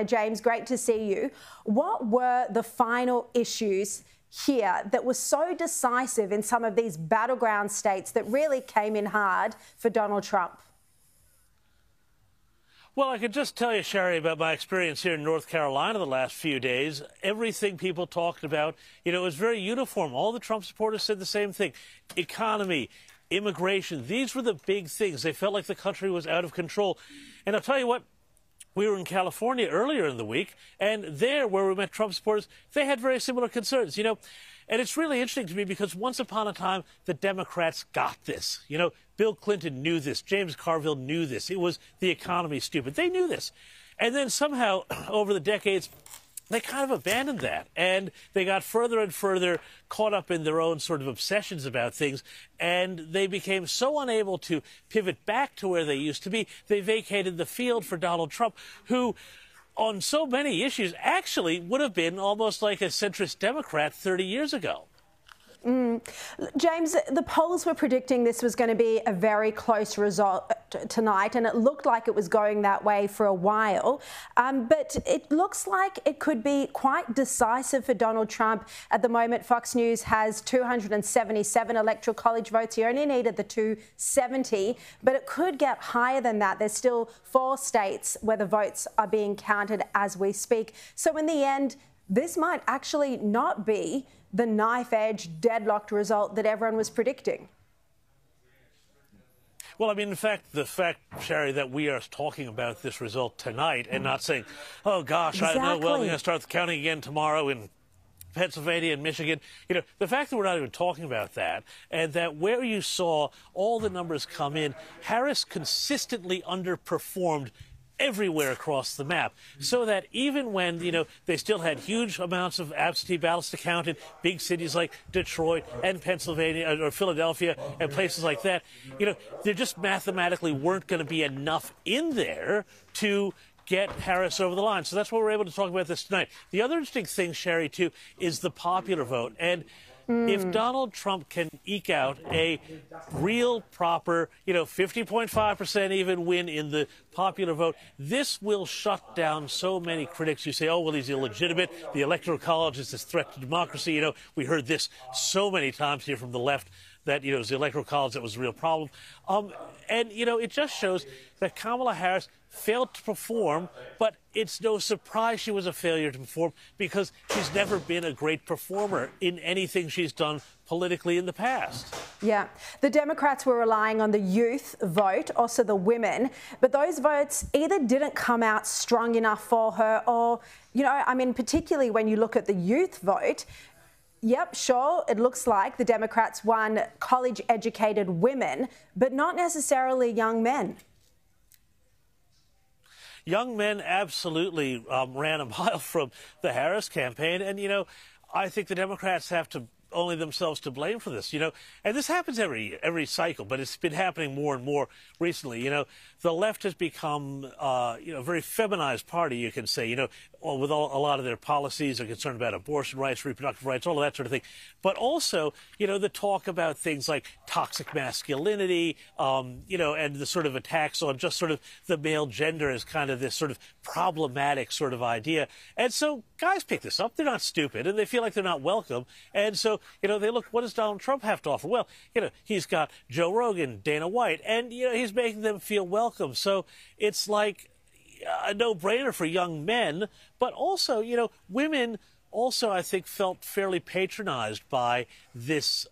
James, great to see you. What were the final issues here that were so decisive in some of these battleground states that really came in hard for Donald Trump? Well, I could just tell you, Sharri, about my experience here in North Carolina the last few days. Everything people talked about, it was very uniform. All the Trump supporters said the same thing. Economy, immigration, these were the big things. They felt like the country was out of control. And I'll tell you what, we were in California earlier in the week, and there, where we met Trump supporters, they had very similar concerns, And it's really interesting to me because once upon a time, the Democrats got this. Bill Clinton knew this. James Carville knew this. It was the economy, stupid. They knew this. And then somehow, over the decades, they kind of abandoned that, and they got further and further caught up in their own sort of obsessions about things, and they became so unable to pivot back to where they used to be, they vacated the field for Donald Trump, who, on so many issues, actually would have been almost like a centrist Democrat 30 years ago. James, the polls were predicting this was going to be a very close result tonight, and it looked like it was going that way for a while. But it looks like it could be quite decisive for Donald Trump. At the moment, Fox News has 277 electoral college votes. He only needed the 270, but it could get higher than that. There's still 4 states where the votes are being counted as we speak. So in the end, this might actually not be the knife-edge, deadlocked result that everyone was predicting. Well, in fact, the fact, Sharri, that we are talking about this result tonight and not saying, oh, gosh, exactly. I don't know, well, we're going to start the counting again tomorrow in Pennsylvania and Michigan. The fact that we're not even talking about that, and that where you saw all the numbers come in, Harris consistently underperformed everywhere across the map, so that even when, they still had huge amounts of absentee ballots to count in big cities like Detroit and Pennsylvania or Philadelphia and places like that, there just mathematically weren't going to be enough in there to get Harris over the line. So that's why we're able to talk about this tonight. The other interesting thing, Sharri, too, is the popular vote. And if Donald Trump can eke out a real, proper, 50.5% even win in the popular vote, this will shut down so many critics who say, oh, well, he's illegitimate. The Electoral College is this threat to democracy. We heard this so many times here from the left, that, it was the Electoral College that was the real problem. And, it just shows that Kamala Harris failed to perform, but it's no surprise she was a failure to perform because she's never been a great performer in anything she's done politically in the past. Yeah, the Democrats were relying on the youth vote, also the women, but those votes either didn't come out strong enough for her or, particularly when you look at the youth vote, yep, sure, it looks like the Democrats won college-educated women, but not necessarily young men. Young men absolutely ran a mile from the Harris campaign. And, I think the Democrats have to only themselves to blame for this, And this happens every cycle, but it's been happening more and more recently. The left has become, a very feminized party, you can say, with a lot of their policies are concerned about abortion rights, reproductive rights, all of that sort of thing. But also, the talk about things like toxic masculinity, and the sort of attacks on just sort of the male gender as kind of this sort of problematic sort of idea. And so guys pick this up. They're not stupid, and they feel like they're not welcome. And so, they look, what does Donald Trump have to offer? Well, he's got Joe Rogan, Dana White, and, he's making them feel welcome. So it's like a no-brainer for young men, but also, women also, I think, felt fairly patronized by this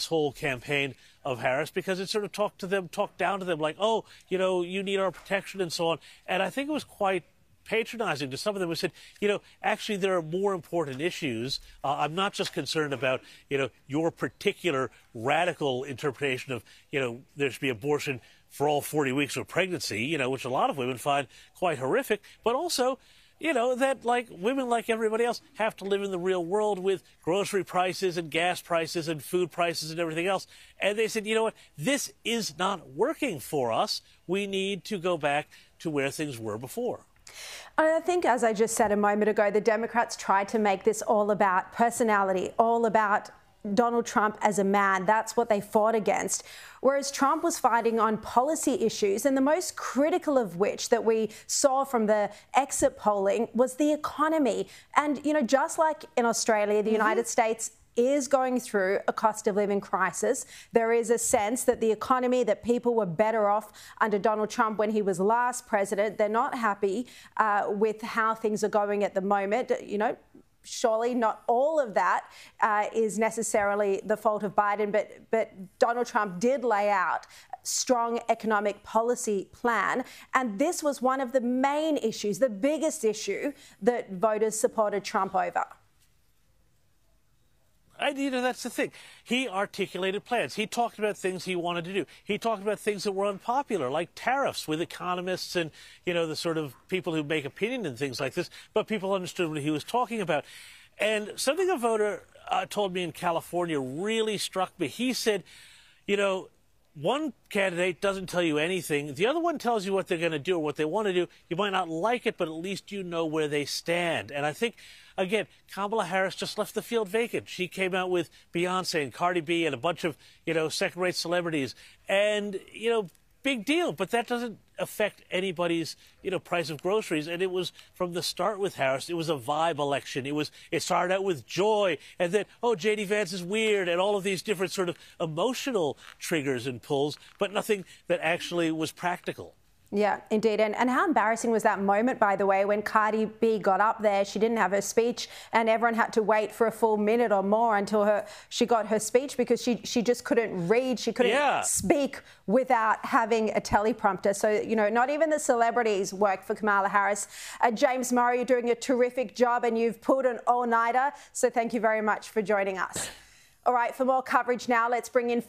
whole campaign of Harris because it sort of talked down to them like, oh, you need our protection and so on. And I think it was quite patronizing to some of them who said, actually there are more important issues. I'm not just concerned about, your particular radical interpretation of, there should be abortion for all 40 weeks of pregnancy, which a lot of women find quite horrific, but also, that like women like everybody else have to live in the real world with grocery prices and gas prices and food prices and everything else. And they said, you know what, this is not working for us. We need to go back to where things were before. I think, as I just said a moment ago, the Democrats tried to make this all about personality, all about Donald Trump as a man. That's what they fought against. Whereas Trump was fighting on policy issues, and the most critical of which that we saw from the exit polling was the economy. And, you know, just like in Australia, the United States is going through a cost of living crisis. There is a sense that the economy, that people were better off under Donald Trump when he was last president. They're not happy with how things are going at the moment. You know, surely not all of that is necessarily the fault of Biden, but Donald Trump did lay out strong economic policy plan. And this was one of the main issues, the biggest issue that voters supported Trump over. You know, that's the thing. He articulated plans. He talked about things he wanted to do. He talked about things that were unpopular, like tariffs with economists and, you know, the sort of people who make opinion and things like this. But people understood what he was talking about. And something a voter told me in California really struck me. He said, you know, one candidate doesn't tell you anything. The other one tells you what they're going to do or what they want to do. You might not like it, but at least you know where they stand. And I think, again, Kamala Harris just left the field vacant. She came out with Beyonce and Cardi B and a bunch of, you know, second-rate celebrities. And, you know, big deal. But that doesn't affect anybody's, you know, price of groceries. And it was from the start with Harris, it was a vibe election. It started out with joy, and then, oh, J.D. Vance is weird, and all of these different sort of emotional triggers and pulls, but nothing that actually was practical. Yeah, indeed. And how embarrassing was that moment, by the way, when Cardi B got up there, she didn't have her speech, and everyone had to wait for a full minute or more until she got her speech because she just couldn't read. She couldn't speak without having a teleprompter. So, you know, not even the celebrities work for Kamala Harris. James Morrow, you're doing a terrific job, and you've pulled an all-nighter. So thank you very much for joining us. All right, for more coverage now, let's bring in